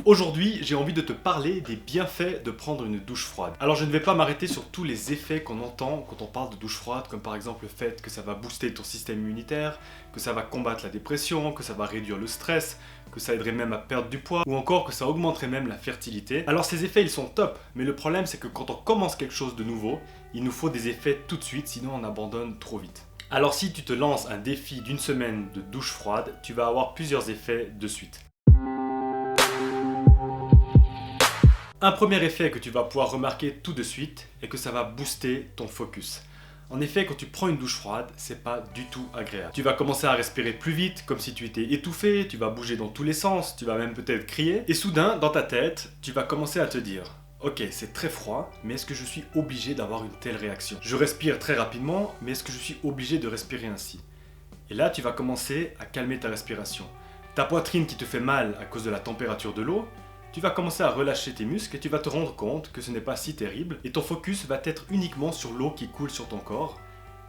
Aujourd'hui, j'ai envie de te parler des bienfaits de prendre une douche froide. Alors je ne vais pas m'arrêter sur tous les effets qu'on entend quand on parle de douche froide, comme par exemple le fait que ça va booster ton système immunitaire, que ça va combattre la dépression, que ça va réduire le stress, que ça aiderait même à perdre du poids, ou encore que ça augmenterait même la fertilité. Alors ces effets, ils sont top, mais le problème c'est que quand on commence quelque chose de nouveau, il nous faut des effets tout de suite, sinon on abandonne trop vite. Alors si tu te lances un défi d'une semaine de douche froide, tu vas avoir plusieurs effets de suite. Un premier effet que tu vas pouvoir remarquer tout de suite est que ça va booster ton focus. En effet, quand tu prends une douche froide, c'est pas du tout agréable. Tu vas commencer à respirer plus vite, comme si tu étais étouffé, tu vas bouger dans tous les sens, tu vas même peut-être crier. Et soudain, dans ta tête, tu vas commencer à te dire « Ok, c'est très froid, mais est-ce que je suis obligé d'avoir une telle réaction ? Je respire très rapidement, mais est-ce que je suis obligé de respirer ainsi ?» Et là, tu vas commencer à calmer ta respiration. Ta poitrine qui te fait mal à cause de la température de l'eau, tu vas commencer à relâcher tes muscles et tu vas te rendre compte que ce n'est pas si terrible et ton focus va être uniquement sur l'eau qui coule sur ton corps.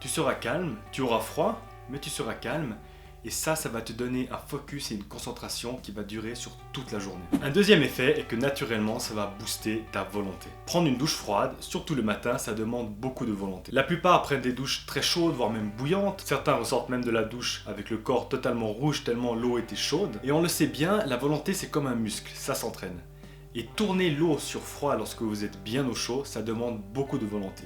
Tu seras calme, tu auras froid, mais tu seras calme et ça va te donner un focus et une concentration qui va durer sur toute la journée. Un deuxième effet est que naturellement ça va booster ta volonté. Prendre une douche froide, surtout le matin, ça demande beaucoup de volonté. La plupart prennent des douches très chaudes, voire même bouillantes. Certains ressortent même de la douche avec le corps totalement rouge tellement l'eau était chaude. Et on le sait bien, la volonté c'est comme un muscle, ça s'entraîne. Et tourner l'eau sur froid lorsque vous êtes bien au chaud, ça demande beaucoup de volonté.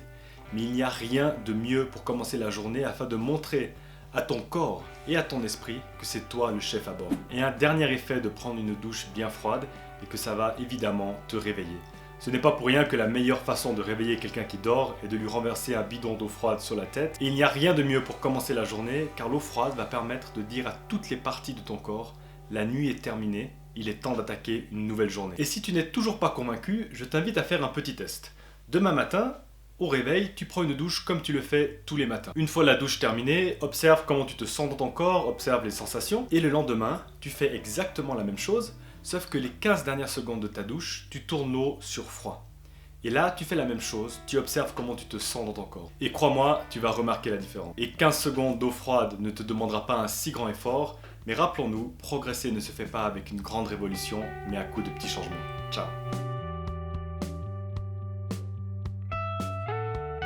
Mais il n'y a rien de mieux pour commencer la journée afin de montrer à ton corps et à ton esprit que c'est toi le chef à bord. Et un dernier effet de prendre une douche bien froide est que ça va évidemment te réveiller. Ce n'est pas pour rien que la meilleure façon de réveiller quelqu'un qui dort est de lui renverser un bidon d'eau froide sur la tête. Et il n'y a rien de mieux pour commencer la journée car l'eau froide va permettre de dire à toutes les parties de ton corps « La nuit est terminée, il est temps d'attaquer une nouvelle journée ». Et si tu n'es toujours pas convaincu, je t'invite à faire un petit test. Demain matin, au réveil, tu prends une douche comme tu le fais tous les matins. Une fois la douche terminée, observe comment tu te sens dans ton corps, observe les sensations. Et le lendemain, tu fais exactement la même chose, sauf que les 15 dernières secondes de ta douche, tu tournes l'eau sur froid. Et là, tu fais la même chose, tu observes comment tu te sens dans ton corps. Et crois-moi, tu vas remarquer la différence. Et 15 secondes d'eau froide ne te demandera pas un si grand effort, mais rappelons-nous, progresser ne se fait pas avec une grande révolution, mais à coup de petits changements. Ciao.